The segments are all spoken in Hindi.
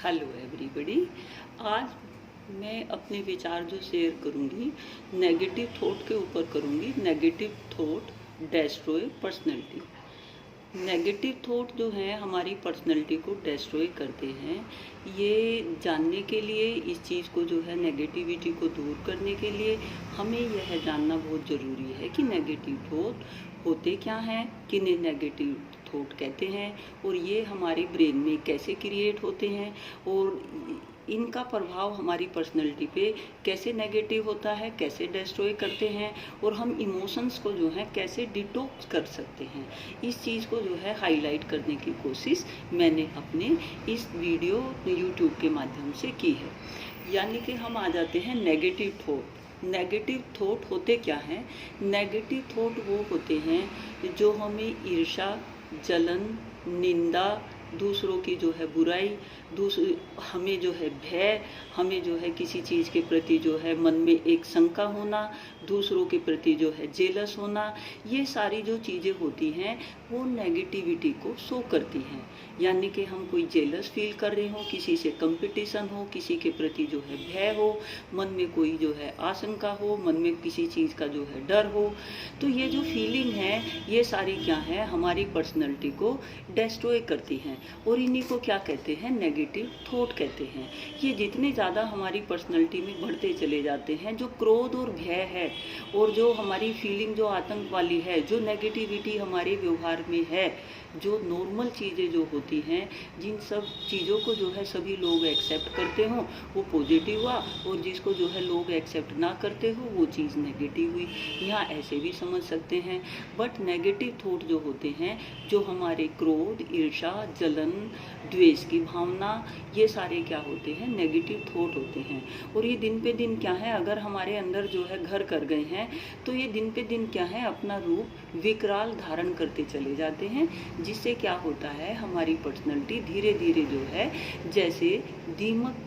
Hello everybody. आज मैं अपने विचार जो शेयर करूंगी नेगेटिव थॉट के ऊपर करूंगी। Negative thought destroy personality. Negative thought जो है हमारी पर्सनैलिटी को डिस्ट्रॉय करते हैं। ये जानने के लिए, इस चीज़ को जो है नेगेटिविटी को दूर करने के लिए हमें यह जानना बहुत ज़रूरी है कि नेगेटिव थॉट होते क्या हैं, किन्हें नेगेटिव थॉट कहते हैं और ये हमारे ब्रेन में कैसे क्रिएट होते हैं और इनका प्रभाव हमारी पर्सनैलिटी पे कैसे नेगेटिव होता है, कैसे डिस्ट्रॉय करते हैं और हम इमोशंस को जो है कैसे डिटॉक्स कर सकते हैं। इस चीज़ को जो है हाईलाइट करने की कोशिश मैंने अपने इस वीडियो यूट्यूब के माध्यम से की है। यानी कि हम आ जाते हैं नेगेटिव थॉट। नेगेटिव थॉट होते क्या हैं? नेगेटिव थॉट वो होते हैं जो हमें ईर्ष्या, जलन, निंदा, दूसरों की जो है बुराई, हमें जो है भय, हमें जो है किसी चीज़ के प्रति जो है मन में एक शंका होना, दूसरों के प्रति जो है जेलस होना, ये सारी जो चीज़ें होती हैं वो नेगेटिविटी को शो करती हैं। यानी कि हम कोई जेलस फील कर रहे हो, किसी से कंपटीशन हो, किसी के प्रति जो है भय हो, मन में कोई जो है आशंका हो, मन में किसी चीज़ का जो है डर हो, तो ये जो फीलिंग है ये सारी क्या है, हमारी पर्सनैलिटी को डिस्ट्रॉय करती हैं और इन्हीं को क्या कहते हैं, नेगेटिव थॉट कहते हैं। ये जितने ज़्यादा हमारी पर्सनैलिटी में बढ़ते चले जाते हैं, जो क्रोध और भय है और जो हमारी फीलिंग जो आतंक वाली है, जो नेगेटिविटी हमारे व्यवहार में है, जो नॉर्मल चीज़ें जो होती हैं, जिन सब चीज़ों को जो है सभी लोग एक्सेप्ट करते हों वो पॉजिटिव हुआ और जिसको जो है लोग एक्सेप्ट ना करते हो वो चीज़ नेगेटिव हुई। यहाँ ऐसे भी समझ सकते हैं। बट नेगेटिव थॉट जो होते हैं, जो हमारे क्रोध, ईर्ष्या, जलन, द्वेष की भावना, ये सारे क्या होते हैं, नेगेटिव थॉट होते हैं। और ये दिन पे दिन क्या है, अगर हमारे अंदर जो है घर कर गए हैं तो ये दिन पे दिन क्या है, अपना रूप विकराल धारण करते चले जाते हैं। जिससे क्या होता है, हमारी पर्सनैलिटी धीरे धीरे जो है, जैसे दीमक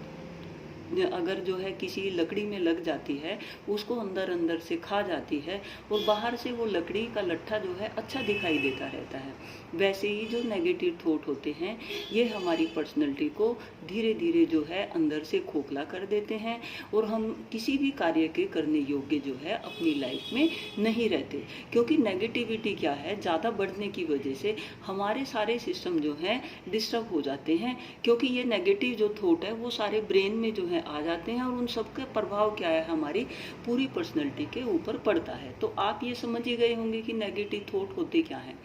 अगर जो है किसी लकड़ी में लग जाती है, उसको अंदर अंदर से खा जाती है और बाहर से वो लकड़ी का लट्ठा जो है अच्छा दिखाई देता रहता है। वैसे ही जो नेगेटिव थॉट होते हैं ये हमारी पर्सनैलिटी को धीरे धीरे जो है अंदर से खोखला कर देते हैं और हम किसी भी कार्य के करने योग्य जो है अपनी लाइफ में नहीं रहते। क्योंकि नेगेटिविटी क्या है, ज़्यादा बढ़ने की वजह से हमारे सारे सिस्टम जो हैं डिस्टर्ब हो जाते हैं। क्योंकि ये नेगेटिव जो थॉट है वो सारे ब्रेन में जो है आ जाते हैं और उन सब का प्रभाव क्या है, हमारी पूरी पर्सनैलिटी के ऊपर पड़ता है। तो आप ये समझ ही गए होंगे कि नेगेटिव थॉट होते क्या हैं।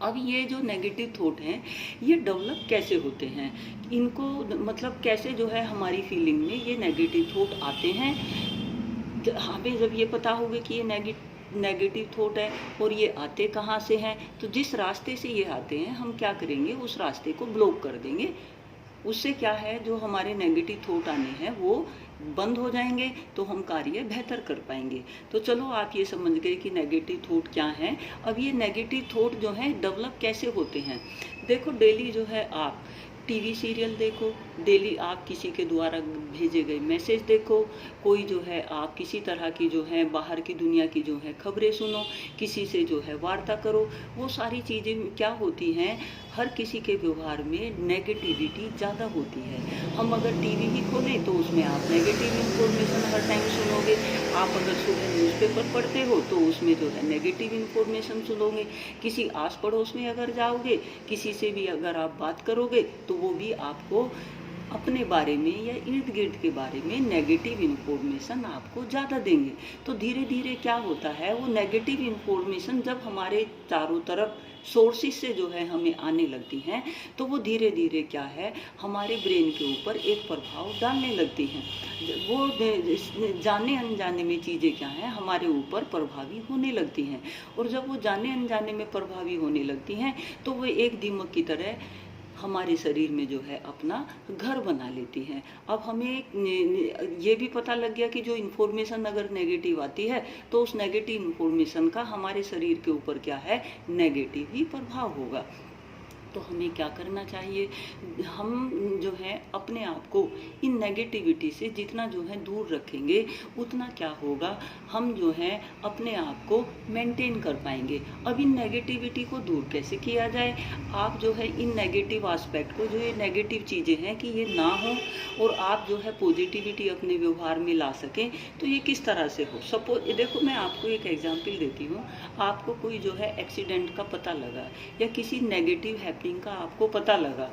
अब ये जो नेगेटिव थॉट हैं ये डेवलप कैसे होते हैं, इनको मतलब कैसे जो है हमारी फीलिंग में ये नेगेटिव थॉट आते हैं। हमें जब ये पता होगा कि ये नेगेटिव थॉट है और ये आते कहाँ से हैं, तो जिस रास्ते से ये आते हैं हम क्या करेंगे, उस रास्ते को ब्लॉक कर देंगे। उससे क्या है, जो हमारे नेगेटिव थॉट आने हैं वो बंद हो जाएंगे तो हम कार्य बेहतर कर पाएंगे। तो चलो आप ये समझ गए कि नेगेटिव थॉट क्या है। अब ये नेगेटिव थॉट जो है डेवलप कैसे होते हैं। देखो, डेली जो है आप टीवी सीरियल देखो, डेली आप किसी के द्वारा भेजे गए मैसेज देखो, कोई जो है आप किसी तरह की जो है बाहर की दुनिया की जो है खबरें सुनो, किसी से जो है वार्ता करो, वो सारी चीज़ें क्या होती हैं, हर किसी के व्यवहार में नेगेटिविटी ज़्यादा होती है। हम अगर टीवी ही खोलें तो उसमें आप नेगेटिव इन्फॉर्मेशन हर टाइम सुनोगे। आप अगर सुबह न्यूज़पेपर पढ़ते हो तो उसमें जो है नेगेटिव इन्फॉर्मेशन सुनोगे। किसी आस पड़ोस में अगर जाओगे, किसी से भी अगर आप बात करोगे तो वो भी आपको अपने बारे में या इर्द गिर्द के बारे में नेगेटिव इन्फॉर्मेशन आपको ज़्यादा देंगे। तो धीरे धीरे क्या होता है, वो नेगेटिव इन्फॉर्मेशन जब हमारे चारों तरफ सोर्सेस से जो है हमें आने लगती हैं तो वो धीरे धीरे क्या है, हमारे ब्रेन के ऊपर एक प्रभाव डालने लगती हैं। वो जाने अनजाने में चीज़ें क्या हैं, हमारे ऊपर प्रभावी होने लगती हैं। और जब वो जाने अनजाने में प्रभावी होने लगती हैं तो वो एक दीमक की तरह हमारे शरीर में जो है अपना घर बना लेती हैं। अब हमें ये भी पता लग गया कि जो इन्फॉर्मेशन अगर नेगेटिव आती है तो उस नेगेटिव इन्फॉर्मेशन का हमारे शरीर के ऊपर क्या है, नेगेटिव ही प्रभाव होगा। तो हमें क्या करना चाहिए, हम जो है अपने आप को इन नेगेटिविटी से जितना जो है दूर रखेंगे उतना क्या होगा, हम जो है अपने आप को मेंटेन कर पाएंगे। अब इन नेगेटिविटी को दूर कैसे किया जाए, आप जो है इन नेगेटिव एस्पेक्ट को, जो ये नेगेटिव चीज़ें हैं कि ये ना हो और आप जो है पॉजिटिविटी अपने व्यवहार में ला सकें, तो ये किस तरह से हो। सपोज देखो, मैं आपको एक एग्जांपल देती हूँ। आपको कोई जो है एक्सीडेंट का पता लगा या किसी नेगेटिव हैपनिंग का आपको पता लगा,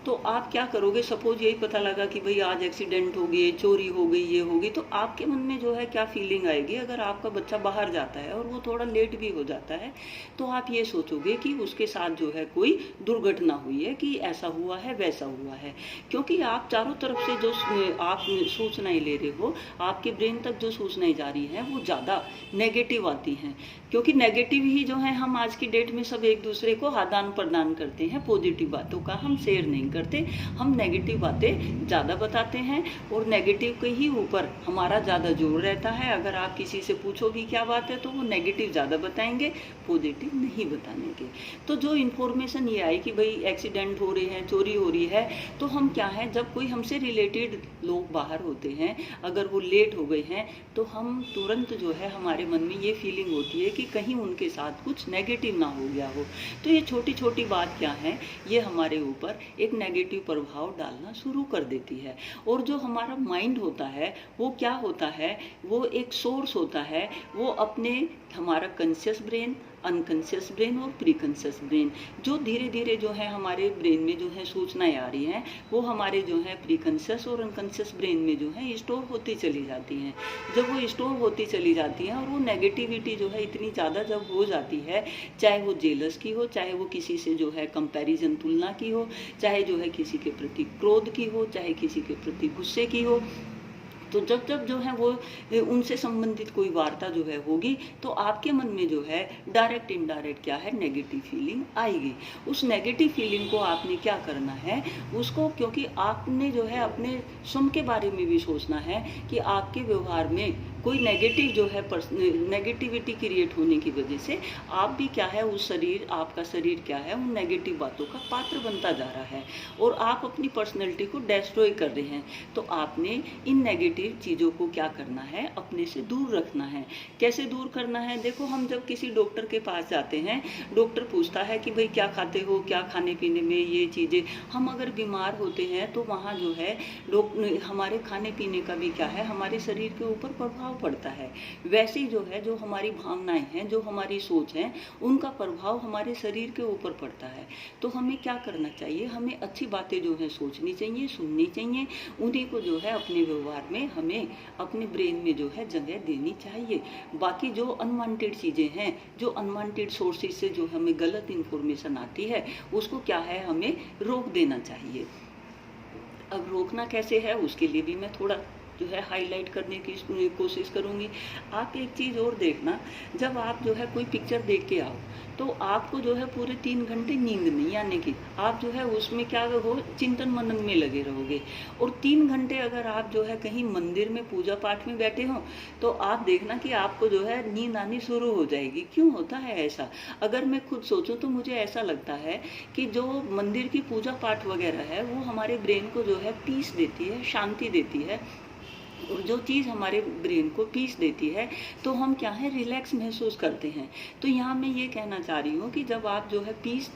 तो आप क्या करोगे। सपोज यही पता लगा कि भाई आज एक्सीडेंट हो गई, चोरी हो गई, ये हो गई, तो आपके मन में जो है क्या फीलिंग आएगी। अगर आपका बच्चा बाहर जाता है और वो थोड़ा लेट भी हो जाता है, तो आप ये सोचोगे कि उसके साथ जो है कोई दुर्घटना हुई है, कि ऐसा हुआ है वैसा हुआ है। क्योंकि आप चारों तरफ से जो आप सूचनाएं ले रहे हो, आपके ब्रेन तक जो सूचनाएं जा रही हैं वो ज़्यादा नेगेटिव आती हैं। क्योंकि नेगेटिव ही जो है हम आज की डेट में सब एक दूसरे को आदान प्रदान करते हैं, पॉजिटिव बातों का हम शेयर नहीं करते, हम नेगेटिव बातें ज़्यादा बताते हैं और नेगेटिव के ही ऊपर हमारा ज़्यादा जोर रहता है। अगर आप किसी से पूछो भी क्या बात है, तो वो नेगेटिव ज़्यादा बताएंगे, पॉजिटिव नहीं बताने के। तो जो इन्फॉर्मेशन ये आई कि भाई एक्सीडेंट हो रहे हैं, चोरी हो रही है, तो हम क्या है, जब कोई हमसे रिलेटेड लोग बाहर होते हैं, अगर वो लेट हो गए हैं, तो हम तुरंत जो है हमारे मन में ये फीलिंग होती है कि कहीं उनके साथ कुछ नेगेटिव ना हो गया हो। तो ये छोटी छोटी बात क्या है, ये हमारे ऊपर एक नेगेटिव प्रभाव डालना शुरू कर देती है। और जो हमारा माइंड होता है वो क्या होता है, वो एक सोर्स होता है, वो अपने हमारा कॉन्शियस ब्रेन, अनकॉन्शियस ब्रेन और प्रीकॉन्शियस ब्रेन, जो धीरे धीरे जो है हमारे ब्रेन में जो है सूचनाएं आ रही हैं, वो हमारे जो है प्रीकॉन्शियस और अनकॉन्शियस ब्रेन में जो है स्टोर होती चली जाती हैं। जब वो स्टोर होती चली जाती हैं और वो नेगेटिविटी जो है इतनी ज़्यादा जब हो जाती है, चाहे वो जेलस की हो, चाहे वो किसी से जो है कंपैरिजन तुलना की हो, चाहे जो है किसी के प्रति क्रोध की हो, चाहे किसी के प्रति गुस्से की हो, तो जब जब जो है वो उनसे संबंधित कोई वार्ता जो है होगी, तो आपके मन में जो है डायरेक्ट इनडायरेक्ट क्या है, नेगेटिव फीलिंग आएगी। उस नेगेटिव फीलिंग को आपने क्या करना है, उसको, क्योंकि आपने जो है अपने स्वयं के बारे में भी सोचना है कि आपके व्यवहार में कोई नेगेटिव जो है नेगेटिविटी क्रिएट होने की वजह से आप भी क्या है, उस शरीर, आपका शरीर क्या है, उन नेगेटिव बातों का पात्र बनता जा रहा है और आप अपनी पर्सनैलिटी को डिस्ट्रॉय कर रहे हैं। तो आपने इन नेगेटिव चीज़ों को क्या करना है, अपने से दूर रखना है। कैसे दूर करना है, देखो, हम जब किसी डॉक्टर के पास जाते हैं, डॉक्टर पूछता है कि भाई क्या खाते हो, क्या खाने पीने में ये चीज़ें, हम अगर बीमार होते हैं तो वहाँ जो है हमारे खाने पीने का भी क्या है, हमारे शरीर के ऊपर प्रभाव पड़ता है। वैसे ही जो है, जो हमारी भावनाएं हैं, जो हमारी सोच है, उनका प्रभाव हमारे शरीर के ऊपर पड़ता है। तो हमें क्या करना चाहिए, हमें अच्छी बातें जो है सोचनी चाहिए, सुननी चाहिए, उन्हीं को जो है अपने व्यवहार में हमें अपने ब्रेन में जो है जगह देनी चाहिए। बाकी जो अनवांटेड चीज़ें हैं, जो अनवांटेड सोर्सेज से जो हमें गलत इन्फॉर्मेशन आती है, उसको क्या है, हमें रोक देना चाहिए। अब रोकना कैसे है, उसके लिए भी मैं थोड़ा जो है हाईलाइट करने की कोशिश करूँगी। आप एक चीज़ और देखना, जब आप जो है कोई पिक्चर देख के आओ, तो आपको जो है पूरे 3 घंटे नींद नहीं आने की, आप जो है उसमें क्या हो, चिंतन मनन में लगे रहोगे। और 3 घंटे अगर आप जो है कहीं मंदिर में पूजा पाठ में बैठे हो, तो आप देखना कि आपको जो है नींद आनी शुरू हो जाएगी। क्यों होता है ऐसा? अगर मैं खुद सोचूं तो मुझे ऐसा लगता है कि जो मंदिर की पूजा पाठ वगैरह है, वो हमारे ब्रेन को जो है पीस देती है, शांति देती है। और जो चीज़ हमारे ब्रेन को पीस देती है, तो हम क्या है, रिलैक्स महसूस करते हैं। तो यहाँ मैं ये कहना चाह रही हूँ कि जब आप जो है पीस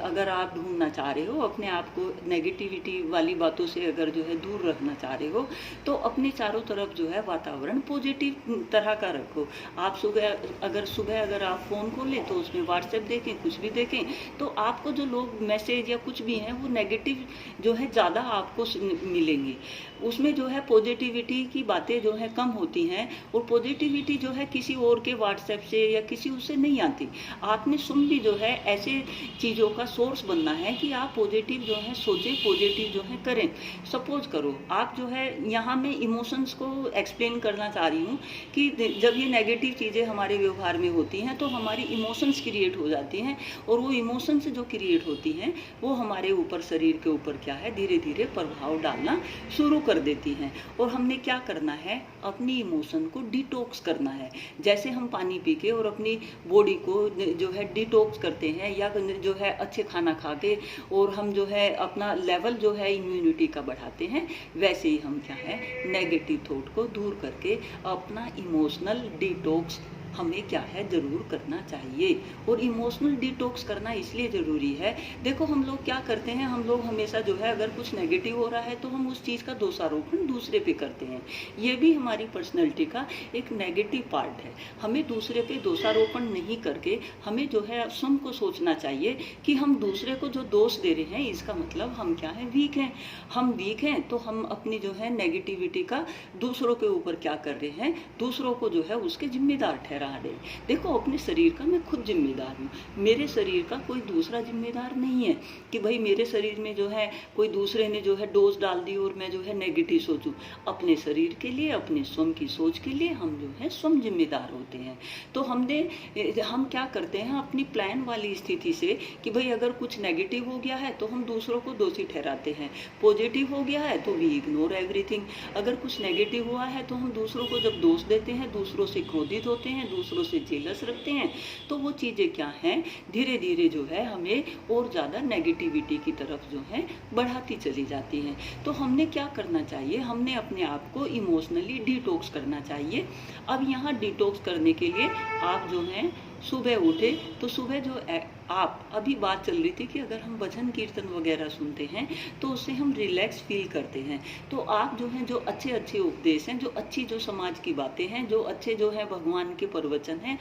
अगर आप ढूंढना चाह रहे हो, अपने आप को नेगेटिविटी वाली बातों से अगर जो है दूर रखना चाह रहे हो, तो अपने चारों तरफ जो है वातावरण पॉजिटिव तरह का रखो। आप सुबह अगर आप फ़ोन खोलें तो उसमें व्हाट्सएप देखें, कुछ भी देखें, तो आपको जो लोग मैसेज या कुछ भी हैं, वो नेगेटिव जो है ज़्यादा आपको मिलेंगी। उसमें जो है पॉजिटिविटी की बातें जो है कम होती हैं, और पॉजिटिविटी जो है किसी और के व्हाट्सएप से या किसी उससे नहीं आती। आपने स्वयं भी जो है ऐसे चीज़ों का सोर्स बनना है कि आप पॉजिटिव जो है सोचें, पॉजिटिव जो है करें। सपोज करो आप जो है, यहाँ मैं इमोशंस को एक्सप्लेन करना चाह रही हूँ कि जब ये नेगेटिव चीज़ें हमारे व्यवहार में होती हैं, तो हमारी इमोशंस क्रिएट हो जाती हैं, और वो इमोशंस जो क्रिएट होती हैं, वो हमारे ऊपर, शरीर के ऊपर क्या है, धीरे धीरे प्रभाव डालना शुरू कर देती हैं। और हमने हमने क्या करना है, अपनी इमोशन को डिटॉक्स करना है। जैसे हम पानी पी के और अपनी बॉडी को जो है डिटॉक्स करते हैं, या जो है अच्छे खाना खा के और हम जो है अपना लेवल जो है इम्यूनिटी का बढ़ाते हैं, वैसे ही हम क्या है नेगेटिव थॉट को दूर करके अपना इमोशनल डिटॉक्स हमें क्या है ज़रूर करना चाहिए। और इमोशनल डिटॉक्स करना इसलिए ज़रूरी है, देखो हम लोग क्या करते हैं, हम लोग हमेशा जो है अगर कुछ नेगेटिव हो रहा है तो हम उस चीज़ का दोषारोपण दूसरे पे करते हैं। ये भी हमारी पर्सनैलिटी का एक नेगेटिव पार्ट है। हमें दूसरे पे दोषारोपण नहीं करके हमें जो है स्वयं को सोचना चाहिए कि हम दूसरे को जो दोष दे रहे हैं इसका मतलब हम क्या है, वीक हैं। हम वीक हैं तो हम अपनी जो है नेगेटिविटी का दूसरों के ऊपर क्या कर रहे हैं, दूसरों को जो है उसके जिम्मेदार ठहरा रहे। देखो अपने शरीर का मैं खुद जिम्मेदार हूँ, मेरे शरीर का कोई दूसरा जिम्मेदार नहीं है कि भाई मेरे शरीर में जो है कोई दूसरे ने जो है डोज डाल दी और मैं जो है नेगेटिव सोचूं। अपने शरीर के लिए, अपने स्वयं की सोच के लिए हम जो है स्वयं जिम्मेदार होते हैं। तो हम क्या करते हैं अपनी प्लान वाली स्थिति से कि भाई अगर कुछ नेगेटिव हो गया है तो हम दूसरों को दोषी ठहराते हैं, पॉजिटिव हो गया है तो वी इग्नोर एवरीथिंग। अगर कुछ नेगेटिव हुआ है तो हम दूसरों को जब दोष देते हैं, दूसरों से क्रोधित होते हैं, दूसरों से जेलस रखते हैं, तो वो चीज़ें क्या हैं, धीरे धीरे जो है हमें और ज़्यादा नेगेटिविटी की तरफ जो है बढ़ाती चली जाती हैं। तो हमने क्या करना चाहिए, हमने अपने आप को इमोशनली डिटॉक्स करना चाहिए। अब यहाँ डिटॉक्स करने के लिए आप जो हैं सुबह उठे तो सुबह जो आप अभी बात चल रही थी कि अगर हम भजन कीर्तन वगैरह सुनते हैं तो उससे हम रिलैक्स फील करते हैं। तो आप जो हैं जो अच्छे अच्छे उपदेश हैं, जो अच्छी जो समाज की बातें हैं, जो अच्छे जो है भगवान के प्रवचन हैं,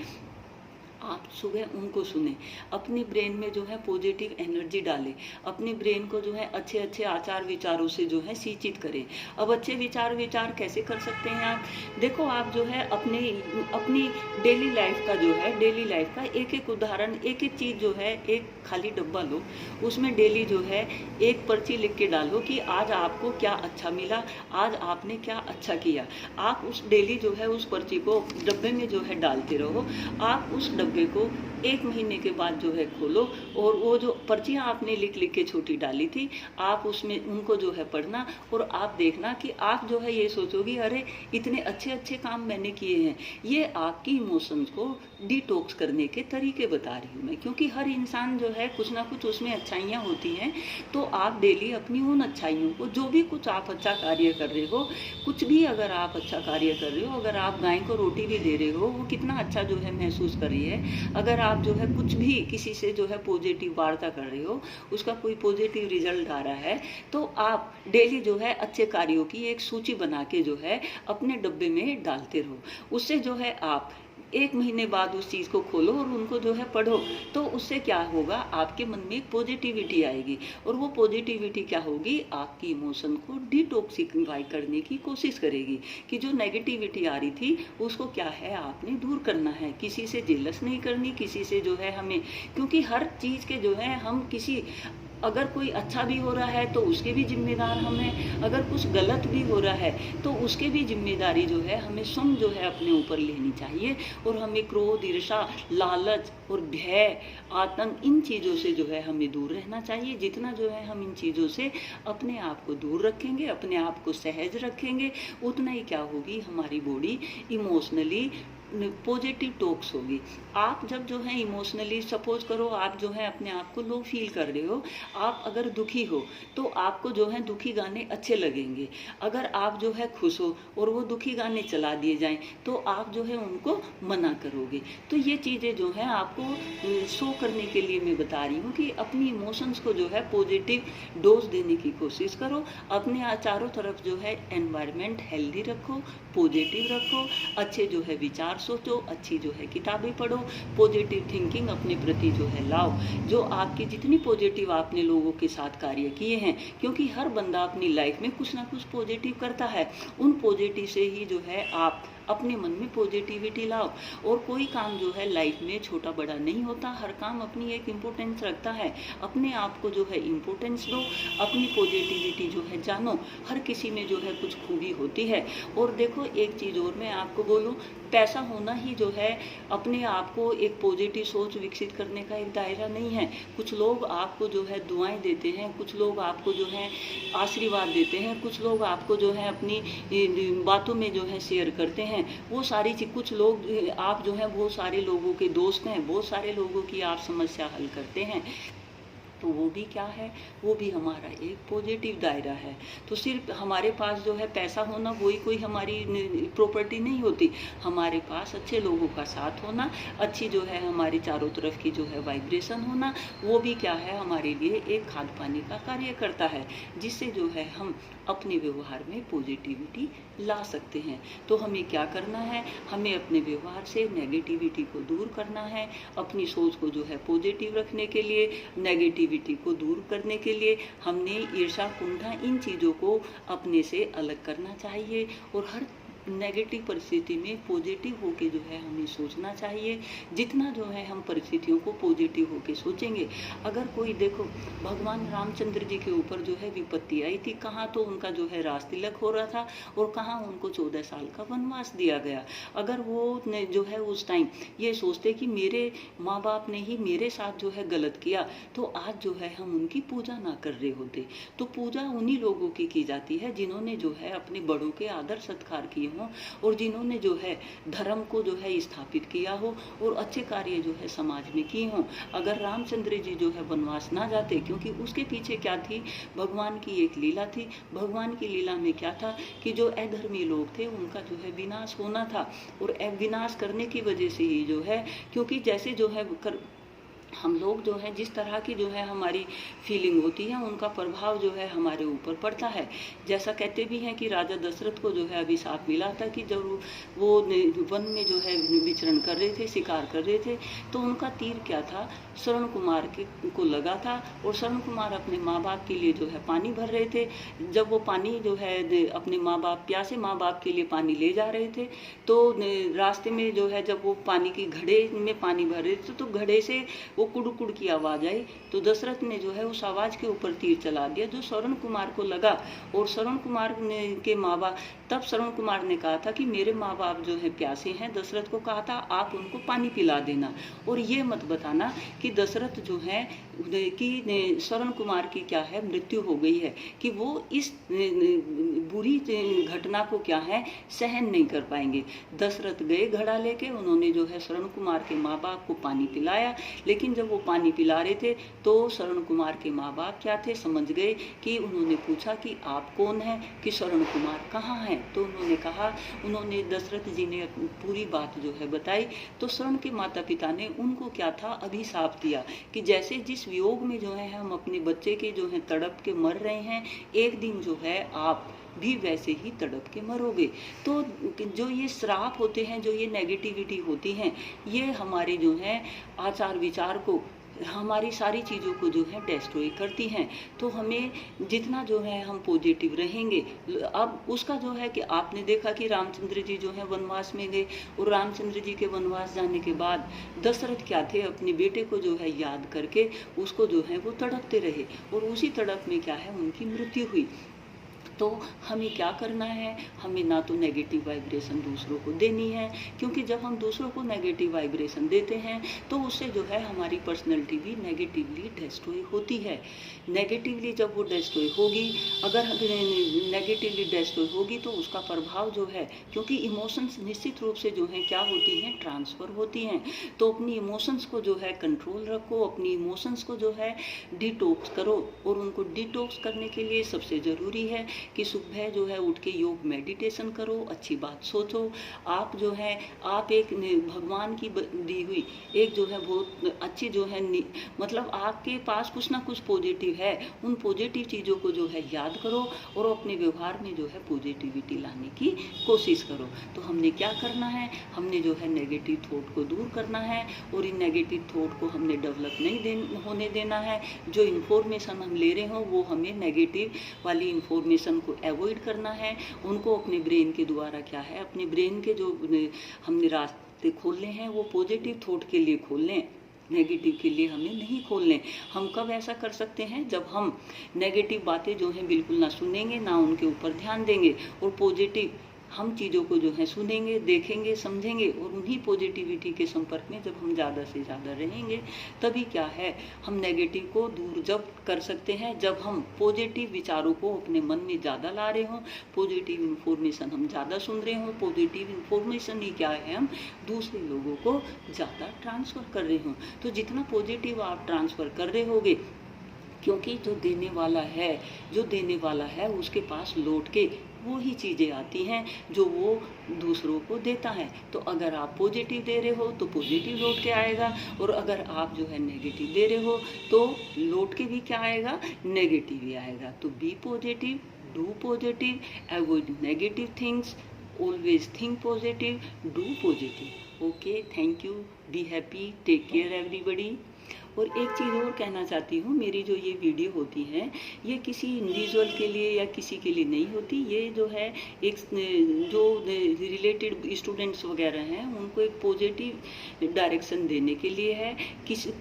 आप सुबह उनको सुने, अपने ब्रेन में जो है पॉजिटिव एनर्जी डालें, अपने ब्रेन को जो है अच्छे अच्छे आचार विचारों से जो है सिंचित करें। अब अच्छे विचार कैसे कर सकते हैं आप, देखो आप जो है अपनी डेली लाइफ का जो है डेली लाइफ का एक एक उदाहरण, एक एक चीज़ जो है, एक खाली डब्बा लो, उसमें डेली जो है एक पर्ची लिख के डालो कि आज आपको क्या अच्छा मिला, आज आपने क्या अच्छा किया। आप उस डेली जो है उस पर्ची को डब्बे में जो है डालते रहो। आप उस डब्बे को 1 महीने के बाद जो है खोलो और वो जो पर्चियाँ आपने लिख लिख के छोटी डाली थी, आप उसमें उनको जो है पढ़ना और आप देखना कि आप जो है ये सोचोगी अरे इतने अच्छे अच्छे काम मैंने किए हैं। ये आपकी इमोशंस को डिटॉक्स करने के तरीके बता रही हूँ मैं, क्योंकि हर इंसान जो है कुछ ना कुछ उसमें अच्छाइयाँ होती हैं। तो आप डेली अपनी उन अच्छाइयों को, जो भी कुछ आप अच्छा कार्य कर रहे हो, कुछ भी अगर आप अच्छा कार्य कर रहे हो, अगर आप गाय को रोटी भी दे रहे हो, वो कितना अच्छा जो है महसूस कर रही है। अगर आप जो है कुछ भी किसी से जो है पॉजिटिव वार्ता कर रहे हो, उसका कोई पॉजिटिव रिजल्ट आ रहा है, तो आप डेली जो है अच्छे कार्यों की एक सूची बना के जो है अपने डब्बे में डालते रहो। उससे जो है आप 1 महीने बाद उस चीज़ को खोलो और उनको जो है पढ़ो, तो उससे क्या होगा, आपके मन में एक पॉजिटिविटी आएगी और वो पॉजिटिविटी क्या होगी, आपकी इमोशन को डिटॉक्सिफाई करने की कोशिश करेगी कि जो नेगेटिविटी आ रही थी उसको क्या है आपने दूर करना है। किसी से जेलस नहीं करनी, किसी से जो है हमें, क्योंकि हर चीज़ के जो है हम किसी, अगर कोई अच्छा भी हो रहा है तो उसके भी जिम्मेदार हम हैं, अगर कुछ गलत भी हो रहा है तो उसके भी जिम्मेदारी जो है हमें स्वयं जो है अपने ऊपर लेनी चाहिए। और हमें क्रोध, ईर्ष्या, लालच और भय, आतंक, इन चीज़ों से जो है हमें दूर रहना चाहिए। जितना जो है हम इन चीज़ों से अपने आप को दूर रखेंगे, अपने आप को सहज रखेंगे, उतना ही क्या होगी, हमारी बॉडी इमोशनली पॉजिटिव टॉक्स होगी। आप जब जो है इमोशनली, सपोज करो आप जो है अपने आप को लो फील कर रहे हो, आप अगर दुखी हो तो आपको जो है दुखी गाने अच्छे लगेंगे। अगर आप जो है खुश हो और वो दुखी गाने चला दिए जाएं तो आप जो है उनको मना करोगे। तो ये चीज़ें जो है आपको शो करने के लिए मैं बता रही हूँ कि अपनी इमोशंस को जो है पॉजिटिव डोज देने की कोशिश करो। अपने चारों तरफ जो है एनवायरनमेंट हेल्दी रखो, पॉजिटिव रखो, अच्छे जो है विचार सोचो, अच्छी जो है किताबें पढ़ो, पॉजिटिव थिंकिंग अपने प्रति जो है लाओ। जो आपकी जितनी पॉजिटिव आपने लोगों के साथ कार्य किए हैं, क्योंकि हर बंदा अपनी लाइफ में कुछ ना कुछ पॉजिटिव करता है, उन पॉजिटिव से ही जो है आप अपने मन में पॉजिटिविटी लाओ। और कोई काम जो है लाइफ में छोटा बड़ा नहीं होता, हर काम अपनी एक इम्पोर्टेंस रखता है। अपने आप को जो है इम्पोर्टेंस दो, अपनी पॉजिटिविटी जो है जानो। हर किसी में जो है कुछ खूबी होती है। और देखो एक चीज़ और मैं आपको बोलूँ, पैसा होना ही जो है अपने आप को एक पॉजिटिव सोच विकसित करने का एक दायरा नहीं है। कुछ लोग आपको जो है दुआएं देते हैं, कुछ लोग आपको जो है आशीर्वाद देते हैं, कुछ लोग आपको जो है अपनी बातों में जो है शेयर करते हैं। वो सारी चीज, कुछ लोग आप जो है बहुत सारे लोगों के दोस्त हैं, बहुत सारे लोगों की आप समस्या हल करते हैं। तो वो भी क्या है, वो भी हमारा एक पॉजिटिव दायरा है। तो सिर्फ हमारे पास जो है पैसा होना वही कोई हमारी प्रॉपर्टी नहीं होती। हमारे पास अच्छे लोगों का साथ होना, अच्छी जो है हमारी चारों तरफ की जो है वाइब्रेशन होना, वो भी क्या है हमारे लिए एक खाद पानी का कार्य करता है, जिससे जो है हम अपने व्यवहार में पॉजिटिविटी ला सकते हैं। तो हमें क्या करना है, हमें अपने व्यवहार से नेगेटिविटी को दूर करना है। अपनी सोच को जो है पॉजिटिव रखने के लिए, नेगेटिविटी को दूर करने के लिए हमने ईर्ष्या, कुंठा, इन चीज़ों को अपने से अलग करना चाहिए। और हर नेगेटिव परिस्थिति में पॉजिटिव होके जो है हमें सोचना चाहिए। जितना जो है हम परिस्थितियों को पॉजिटिव होके सोचेंगे, अगर कोई देखो भगवान रामचंद्र जी के ऊपर जो है विपत्ति आई थी, कहाँ तो उनका जो है राज तिलक हो रहा था और कहाँ उनको 14 साल का वनवास दिया गया। अगर वो जो है उस टाइम ये सोचते कि मेरे माँ बाप ने ही मेरे साथ जो है गलत किया, तो आज जो है हम उनकी पूजा ना कर रहे होते। तो पूजा उन्हीं लोगों की जाती है जिन्होंने जो है अपने बड़ों के आदर सत्कार किए हो और जिन्होंने जो है धर्म को जो है स्थापित किया हो और अच्छे कार्य जो है समाज में किए हों। अगर रामचंद्र जी जो है वनवास ना जाते, क्योंकि उसके पीछे क्या थी, भगवान की एक लीला थी। भगवान की लीला में क्या था कि जो अधर्मी लोग थे उनका जो है विनाश होना था। और विनाश करने की वजह से ही जो है, क्योंकि जैसे जो है हम लोग जो है जिस तरह की जो है हमारी फीलिंग होती है, उनका प्रभाव जो है हमारे ऊपर पड़ता है। जैसा कहते भी हैं कि राजा दशरथ को जो है अभिशाप मिला था कि जब वो वन में जो है विचरण कर रहे थे, शिकार कर रहे थे, तो उनका तीर क्या था, श्रवण कुमार को लगा था। और श्रवण कुमार अपने माँ बाप के लिए जो है पानी भर रहे थे। जब वो पानी जो है अपने माँ बाप, प्यासे माँ बाप के लिए पानी ले जा रहे थे, तो रास्ते में जो है जब वो पानी की घड़े में पानी भर रहे थे, तो घड़े से वो कुड़ की आवाज आई। तो दशरथ ने जो है उस आवाज के ऊपर तीर चला दिया जो श्रवण कुमार को लगा। और श्रवण कुमार के माँ बाप, तब श्रवण कुमार ने कहा था कि मेरे माँ बाप जो है प्यासे हैं। दशरथ को कहा था आप उनको पानी पिला देना, और ये मत बताना कि दशरथ जो है कि श्रवण कुमार की क्या है मृत्यु हो गई है, कि वो इस बुरी घटना को क्या है सहन नहीं कर पाएंगे। दशरथ गए घड़ा लेके, उन्होंने जो है श्रवण कुमार के माँ बाप को पानी पिलाया। लेकिन जब वो पानी पिला रहे थे तो श्रवण कुमार के माँ बाप क्या थे, समझ गए कि उन्होंने पूछा कि आप कौन हैं, कि श्रवण कुमार कहाँ हैं। तो उन्होंने कहा, उन्होंने दशरथ जी ने पूरी बात जो है बताई। तो श्रवण के माता पिता ने उनको क्या था अभिशाप दिया कि जैसे जिस वियोग में जो है हम अपने बच्चे के जो है तड़प के मर रहे हैं, एक दिन जो है आप भी वैसे ही तड़प के मरोगे। तो जो ये श्राप होते हैं, जो ये नेगेटिविटी होती हैं, ये हमारे जो है आचार विचार को, हमारी सारी चीज़ों को जो है डिस्ट्रॉय करती हैं। तो हमें जितना जो है हम पॉजिटिव रहेंगे, अब उसका जो है कि आपने देखा कि रामचंद्र जी जो है वनवास में गए, और रामचंद्र जी के वनवास जाने के बाद दशरथ क्या थे, अपने बेटे को जो है याद करके उसको जो है वो तड़पते रहे, और उसी तड़प में क्या है उनकी मृत्यु हुई। तो हमें क्या करना है, हमें ना तो नेगेटिव वाइब्रेशन दूसरों को देनी है, क्योंकि जब हम दूसरों को नेगेटिव वाइब्रेशन देते हैं तो उससे जो है हमारी पर्सनैलिटी भी नेगेटिवली डिस्ट्रॉय होती है। नेगेटिवली जब वो डिस्ट्रॉय होगी, अगर नेगेटिवली डिस्ट्रॉय होगी तो उसका प्रभाव जो है, क्योंकि इमोशंस निश्चित रूप से जो है क्या होती हैं, ट्रांसफ़र होती हैं। तो अपनी इमोशंस को जो है कंट्रोल रखो, अपनी इमोशंस को जो है डिटॉक्स करो। और उनको डिटॉक्स करने के लिए सबसे ज़रूरी है कि सुबह जो है उठ के योग मेडिटेशन करो, अच्छी बात सोचो। आप जो है आप एक भगवान की दी हुई एक जो है बहुत अच्छी जो है मतलब आपके पास कुछ ना कुछ पॉजिटिव है, उन पॉजिटिव चीज़ों को जो है याद करो और अपने व्यवहार में जो है पॉजिटिविटी लाने की कोशिश करो। तो हमने क्या करना है, हमने जो है नेगेटिव थॉट को दूर करना है, और इन नेगेटिव थॉट को हमने डेवलप नहीं होने देना है। जो इन्फॉर्मेशन हम ले रहे हो वो हमें नेगेटिव वाली इन्फॉर्मेशन को अवॉइड करना है। उनको अपने ब्रेन के द्वारा क्या है, अपने ब्रेन के जो हमने रास्ते खोलने हैं वो पॉजिटिव थॉट के लिए खोलने, नेगेटिव के लिए हमें नहीं खोलने। हम कब ऐसा कर सकते हैं, जब हम नेगेटिव बातें जो हैं बिल्कुल ना सुनेंगे, ना उनके ऊपर ध्यान देंगे, और पॉजिटिव हम चीज़ों को जो है सुनेंगे, देखेंगे, समझेंगे और उन्हीं पॉजिटिविटी के संपर्क में जब हम ज़्यादा से ज़्यादा रहेंगे, तभी क्या है, हम नेगेटिव को दूर जब कर सकते हैं, जब हम पॉजिटिव विचारों को अपने मन में ज़्यादा ला रहे हों, पॉजिटिव इन्फॉर्मेशन हम ज़्यादा सुन रहे हों, पॉजिटिव इन्फॉर्मेशन ही क्या है, हम दूसरे लोगों को ज़्यादा ट्रांसफ़र कर रहे हों। तो जितना पॉजिटिव आप ट्रांसफ़र कर रहे होगे, क्योंकि जो देने वाला है उसके पास लौट के वो ही चीज़ें आती हैं जो वो दूसरों को देता है। तो अगर आप पॉजिटिव दे रहे हो तो पॉजिटिव लौट के आएगा, और अगर आप जो है नेगेटिव दे रहे हो तो लौट के भी क्या आएगा, नेगेटिव ही आएगा। तो be positive, do positive, avoid negative things, always think positive, do positive. Okay, thank you, be happy, take care everybody. और एक चीज़ और कहना चाहती हूँ, मेरी जो ये वीडियो होती है ये किसी इंडिविजुअल के लिए या किसी के लिए नहीं होती, ये जो है एक जो रिलेटेड स्टूडेंट्स वगैरह हैं उनको एक पॉजिटिव डायरेक्शन देने के लिए है।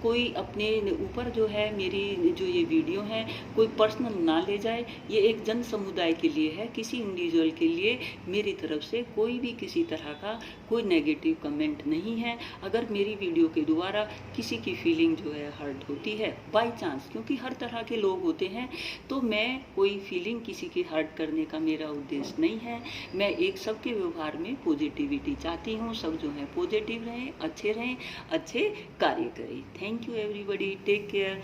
कोई अपने ऊपर जो है मेरी जो ये वीडियो है कोई पर्सनल ना ले जाए, ये एक जन समुदाय के लिए है, किसी इंडिविजुअल के लिए मेरी तरफ से कोई भी किसी तरह का कोई नेगेटिव कमेंट नहीं है। अगर मेरी वीडियो के द्वारा किसी की फीलिंग जो है हर्ट होती है बाय चांस, क्योंकि हर तरह के लोग होते हैं, तो मैं कोई फीलिंग किसी की हर्ट करने का मेरा उद्देश्य नहीं है। मैं एक सबके व्यवहार में पॉजिटिविटी चाहती हूँ, सब जो है पॉजिटिव रहें, अच्छे कार्य करें। Thank you everybody, take care.